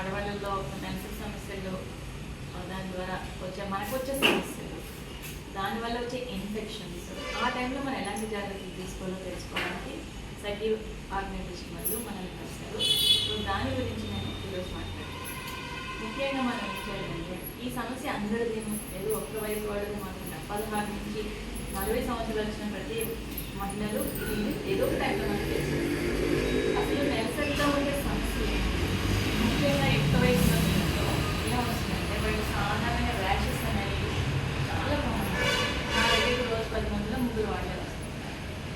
ఆడవాళ్ళలో మెన్సెస్ సమస్యలు, దాని ద్వారా మనకు వచ్చే సమస్యలు, దానివల్ల వచ్చే ఇన్ఫెక్షన్స్, ఆ టైంలో మనం ఎలాంటి జాగ్రత్తలు తీసుకోవాలో తెలుసుకోవడానికి సఖీ ఆర్గనైజేషన్ వాళ్ళు మనల్ని కలిశారు. సో దాని గురించి నేను ఈరోజు మాట్లాడుతాను. ముఖ్యంగా మనం ఏం చేయాలంటే, ఈ సమస్య అందరిది ఏదో ఒక్క వయసు వాడదు మాత్రం 16 నుంచి 40 సంవత్సరాలు వచ్చిన ప్రతి మహిళలు ఏదో ఒక టైంలో మనకు తెలుసు. అసలు నెలసరిగా ఉండే సమస్య ముఖ్యంగా ఎక్కువ వయసు ఎలా వస్తుందంటే, వాటి సాధారణంగా ర్యాషెస్ అనేవి చాలా బాగుంటాయి. నా దగ్గర రోజు 10 మందిలో 3 వాళ్ళే వస్తుంటాయి.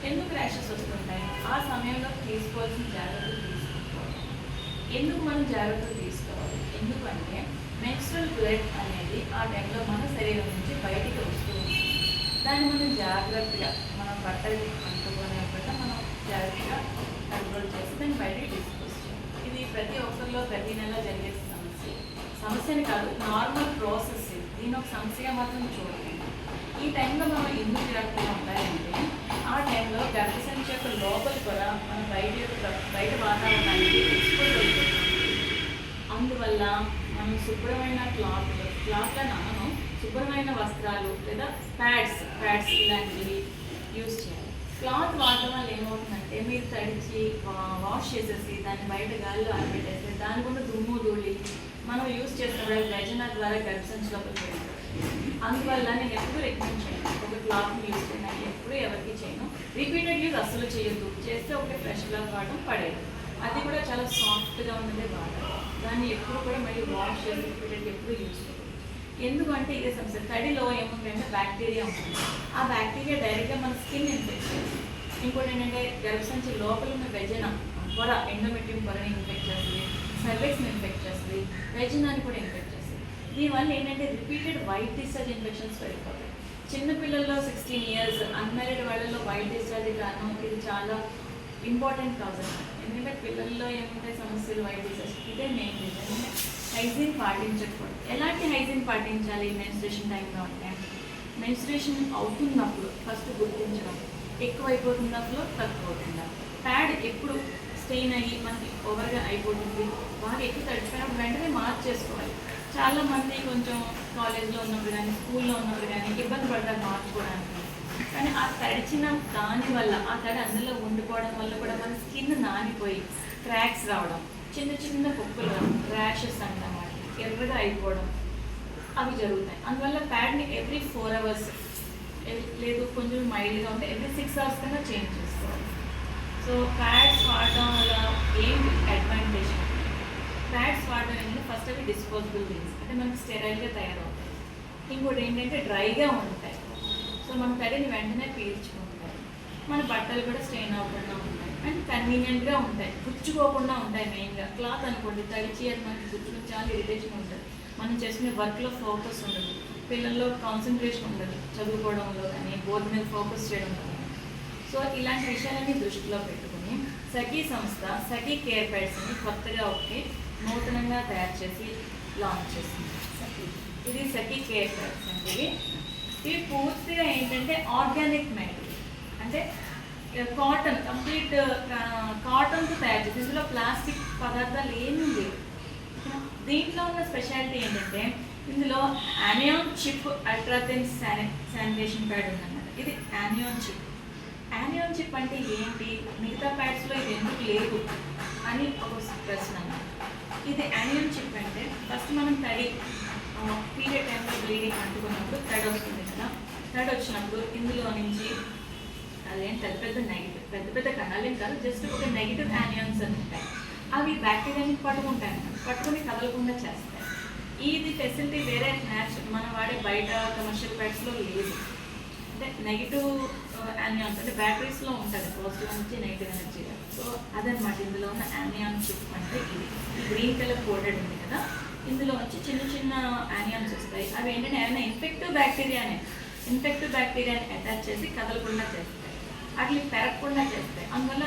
ఎందుకు ర్యాషెస్ వస్తుంటాయి? ఆ సమయంలో తీసుకోవాల్సిన జాగ్రత్తలు తీసుకోవాలి. ఎందుకు మనం జాగ్రత్తలు తీసుకోవాలి? ఎందుకంటే మెన్స్ట్రువల్ బ్లడ్ అనేది ఆ టైంలో మన శరీరం నుంచి బయటికి వస్తూ ఉంటుంది. దాన్ని మనం జాగ్రత్తగా మనం బట్టలు అంటుకోలేకుండా మనం జాగ్రత్తగా కంట్రోల్ చేసి దాన్ని బయటికి తీసుకొస్తాం. ఇది ప్రతి ఒక్కరిలో ప్రతి నెల జరిగే సమస్యని కాదు, నార్మల్ ప్రాసెస్. దీని ఒక సమస్యగా మాత్రం చూడండి. ఈ టైంలో మనం ఎందుకు జాగ్రత్తగా ఉండాలంటే, ఆ టైంలో గర్భసంచి యొక్క లోపల కూడా మన బయట వాతావరణానికి తీసుకోగలుగుతుంది. అందువల్ల మనం శుభ్రమైన క్లాత్లను మనం శుభ్రమైన వస్త్రాలు లేదా ప్యాడ్స్ ఇలాంటివి యూజ్ చేయాలి. క్లాత్ వాడటం వల్ల ఏమవుతుందంటే, మీరు తడిచి వాష్ చేసేసి దాన్ని బయట గాలిలో ఆరబెట్టేస్తే దాని కూడా దుమ్ము ధూళి మనం యూజ్ చేస్తున్న వెజన ద్వారా గర్భసంచి లోపలికి వెళ్తాం. అందువల్ల నేను ఎప్పుడు రికమెండ్ చేయను, ఒక క్లాత్ని యూజ్ చేయడానికి ఎప్పుడు ఎవరికి చేయను. రిపీటెడ్ యూజ్ అస్సలు చేయొద్దు. చేస్తే ఒకటి ఫ్రెష్ క్లాత్ వాడడం పడేది, అది కూడా చాలా సాఫ్ట్గా ఉన్నదే వాడాలి. దాన్ని ఎప్పుడు కూడా మళ్ళీ వాష్ చేసి రిపీటెడ్ ఎప్పుడు యూజ్ చేయదు. ఎందుకంటే ఇదే సమస్య. తడిలో ఏముంటుందంటే బ్యాక్టీరియా ఉంటుంది. ఆ బ్యాక్టీరియా డైరెక్ట్గా మన స్కిన్ ఇన్ఫెక్ట్ చేస్తుంది. ఇంకోటి ఏంటంటే గర్భసంచి లోపల ఉన్న వెజన పొర, ఎండోమెట్రియం పొరని ఇన్ఫెక్ట్ చేస్తుంది, సర్వెక్స్ని ఇన్ఫెక్ట్ చేస్తుంది, వెజనాన్ని కూడా ఇన్ఫెక్ట్ చేస్తుంది. దీనివల్ల ఏంటంటే రిపీటెడ్ వైట్ డిశ్చార్జ్ ఇన్ఫెక్షన్స్ పెరిగిపోతాయి. చిన్నపిల్లల్లో 16 years అన్మ్యారీడ్ వాళ్ళలో వైట్ డిశ్చార్జ్ కారణం ఇది చాలా ఇంపార్టెంట్ కాజ్ అనమాట. ఎందుకంటే పిల్లల్లో ఏముంటాయి సమస్యలు, వైట్ డిశ్చార్జ్, ఇదే మెయిన్ రీజన్. హైజీన్ పాటించకూడదు. ఎలాంటి హైజీన్ పాటించాలి మెన్స్ట్రుయేషన్ టైంలో అంటే, మెన్స్ట్రుయేషన్ అవుతున్నప్పుడు ఫస్ట్ గుర్తించడం, ఎక్కువైపోతున్నప్పుడు తక్కువ అవుతుందా, ప్యాడ్ ఎప్పుడు స్టెయిన్ అయ్యి మనకి ఓవర్గా అయిపోతుంది, బాగా ఎక్కువ తడిచిపోయినప్పుడు వెంటనే మార్చేసుకోవాలి. చాలామంది కొంచెం కాలేజ్లో ఉన్నప్పుడు కానీ స్కూల్లో ఉన్నప్పుడు కానీ ఇబ్బంది పడతారు మార్చుకోవడానికి. కానీ ఆ తడిచిన దానివల్ల, ఆ తడి అందులో ఉండిపోవడం వల్ల కూడా మన స్కిన్ నానిపోయి క్రాక్స్ రావడం, చిన్న చిన్న పొక్కులు రావడం, ర్యాషెస్ అంటాం, ఎర్రగా అయిపోవడం అవి జరుగుతాయి. అందువల్ల ప్యాడ్ని ఎవ్రీ 4 hours లేదు కొంచెం మైల్డ్గా ఉంటే ఎవ్రీ 6 hours కన్నా చేంజ్ చేసుకోవాలి. సో ప్యాడ్స్ వాడడం వల్ల ఏం అడ్వాంటేజ్? ప్యాడ్స్ వాడడం ఏంటంటే ఫస్ట్ అవి డిస్పోజబుల్ థింగ్స్, అంటే మనకి స్టెరైల్గా తయారవుతాయి. ఇంకోటి ఏంటంటే డ్రైగా ఉంటాయి. సో మన తడిని వెంటనే పీల్చుకుంటాయి. మన బట్టలు కూడా స్టెయిన్ అవ్వకుండా ఉంటాయి అండ్ కన్వీనియంట్గా ఉంటాయి, గుచ్చుకోకుండా ఉంటాయి. మెయిన్గా క్లాత్ అనుకోండి, తడిచి అది మనకి గుచ్చుకుని చాలా ఇరిటేషన్ ఉంటుంది. మనం చేసుకునే వర్క్లో ఫోకస్ ఉండదు, పిల్లల్లో కాన్సన్ట్రేషన్ ఉండదు, చదువుకోవడంలో కానీ బోర్డు మీద ఫోకస్ చేయడం కానీ. సో ఇలాంటి విషయాలన్నీ దృష్టిలో పెట్టుకుని సఖీ సంస్థ సఖీ కేర్ ప్యాడ్స్ని కొత్తగా ఒకటి నూతనంగా తయారు చేసి లాంచ్ చేసింది. ఇది సఖీ కేర్ ప్యాడ్స్ అంటే ఇవి పూర్తిగా ఏంటంటే ఆర్గానిక్ మేడ్, అంటే కాటన్, కంప్లీట్ కాటన్తో తయారు చేసి, ఇందులో ప్లాస్టిక్ పదార్థాలు ఏమీ లేవు. దీంట్లో ఉన్న స్పెషాలిటీ ఏంటంటే, ఇందులో యానియాన్ చిప్ అల్ట్రాథిన్ శానిటేషన్ ప్యాడ్ ఉందన్నమాట. ఇది యానియాన్ చిప్. యానియాన్ చిప్ అంటే ఏంటి, మిగతా ప్యాడ్స్లో ఇది ఎందుకు లేదు అని ఒక ప్రశ్న అన్నమాట. ఇది యానియాన్ చిప్ అంటే, ఫస్ట్ మనం తడి పీరియడ్ టైంలో బ్లీడింగ్ అంటుకున్నప్పుడు తడి వస్తుంది కదా, తడి వచ్చినప్పుడు ఇందులో నుంచి అదేం పెద్ద పెద్ద కణాలేం కాదు, జస్ట్ ఒక నెగిటివ్ యానియాన్స్ అని ఉంటాయి. అవి బ్యాక్టీరియాని పట్టుకుంటాయి అన్నమాట, పట్టుకుని కదలకుండా చేస్తాయి. ఇది ఫెసిలిటీ వేరే మనం వాడే బయట కమర్షియల్ ప్యాడ్స్లో లేదు. అంటే నెగిటివ్ యానియాన్స్ అంటే బ్యాటరీస్లో ఉంటుంది, పాజిటివ్ నుంచి నెగిటివ్ ఎనర్జీ. సో అదనమాట ఇందులో ఉన్న యానియాన్ చిప్ అంటే. ఇది గ్రీన్ కలర్ కోటెడ్ ఉంది కదా, ఇందులో వచ్చి చిన్న చిన్న యానియాన్స్ వస్తాయి. అవి ఏంటంటే ఏమైనా ఇన్ఫెక్టివ్ బ్యాక్టీరియాని అటాచ్ చేసి కదలకుండా చేస్తాయి, అట్లా పెరగకుండా చేస్తాయి. అందువల్ల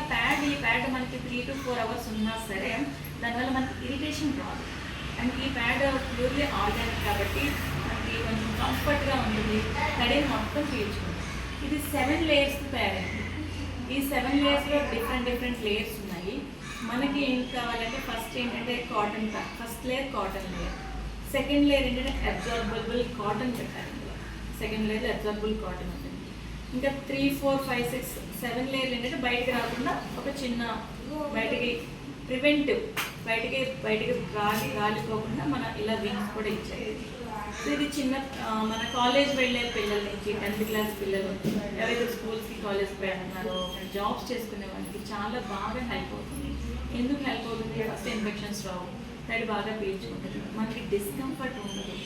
ఈ ప్యాడ్ మనకి 3 to 4 hours ఉన్నా సరే దానివల్ల మనకి ఇరిటేషన్ రాదు. అండ్ ఈ ప్యాడ్ ప్యూర్లీ ఆర్గానిక్ కాబట్టి మనకి కొంచెం కంఫర్ట్గా ఉంటుంది, తడిని మొత్తం పీల్చుకుంటుంది. ఇది 7 layers తయారైంది. ఈ 7 layers డిఫరెంట్ లేయర్స్ ఉన్నాయి. మనకి ఏం కావాలంటే ఫస్ట్ ఏంటంటే cotton, first layer cotton layer, second layer ఏంటంటే అబ్జార్బుల్ కాటన్ పెట్టాలి. సెకండ్ లేయర్ అబ్జార్బుల్ కాటన్ ఉంటుంది. ఇంకా 3, 4, 5, 6, 7 లేయర్లు ఏంటంటే బయటకు రాకుండా ఒక చిన్న బయటకి ప్రివెంటివ్, బయటకి రాలిపోకుండా మన ఇలా వింగ్స్ కూడా ఇచ్చాయి. సో ఇది చిన్న మన కాలేజ్ వెళ్ళే పిల్లల నుంచి 10th క్లాస్ పిల్లలు ఎవరైతే స్కూల్స్కి కాలేజ్కి వెళ్తున్నారో జాబ్స్ చేసుకునే వాళ్ళకి చాలా బాగా హెల్ప్ అవుతుంది. ఎందుకు హెల్ప్ అవుతుంది? ఫస్ట్ ఇన్ఫెక్షన్స్ రావు, తడి బాగా పీల్చుకుంటుంది, మనకి డిస్కంఫర్ట్ ఉండదు,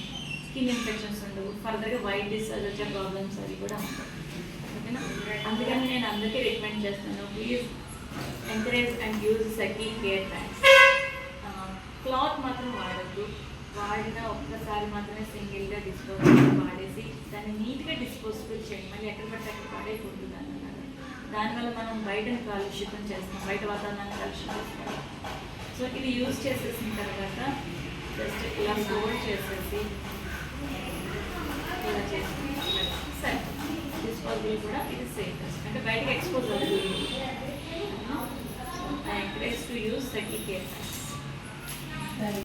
స్కిన్ ఇన్ఫెక్షన్స్ ఉండవు, ఫర్దర్గా వైట్ డిశ్చార్జ్ వచ్చే ప్రాబ్లమ్స్ అవి కూడా ఉండవు. ఓకేనా? అందుకని నేను అందరికీ రికమెండ్ చేస్తాను, please encourage and use Sakhi care packs. Cloth మాత్రం వాడద్దు, వాడిన ఒక్కసారి మాత్రమే సింగిల్గా డిస్పోజబుల్ వాడేసి దాన్ని నీట్గా డిస్పోజబుల్ చేయండి. మళ్ళీ ఎక్కడ పడితే అక్కడ పడేయకూడదు అన్నారు. దానివల్ల మనం బయటను కాలుష్యం చేస్తాం, బయట వాతావరణాన్ని కాలుష్యం చేస్తాం. సో ఇది యూజ్ చేసేసిన తర్వాత జస్ట్ ఇలా ఫోల్డ్ చేసేసి ఇలా చేసి సరే డిస్పోజబుల్ కూడా ఇది సేఫ్, అంటే బయటకు ఎక్స్పోజ్ అవుతుంది. I encourage to use Saki Care Packs.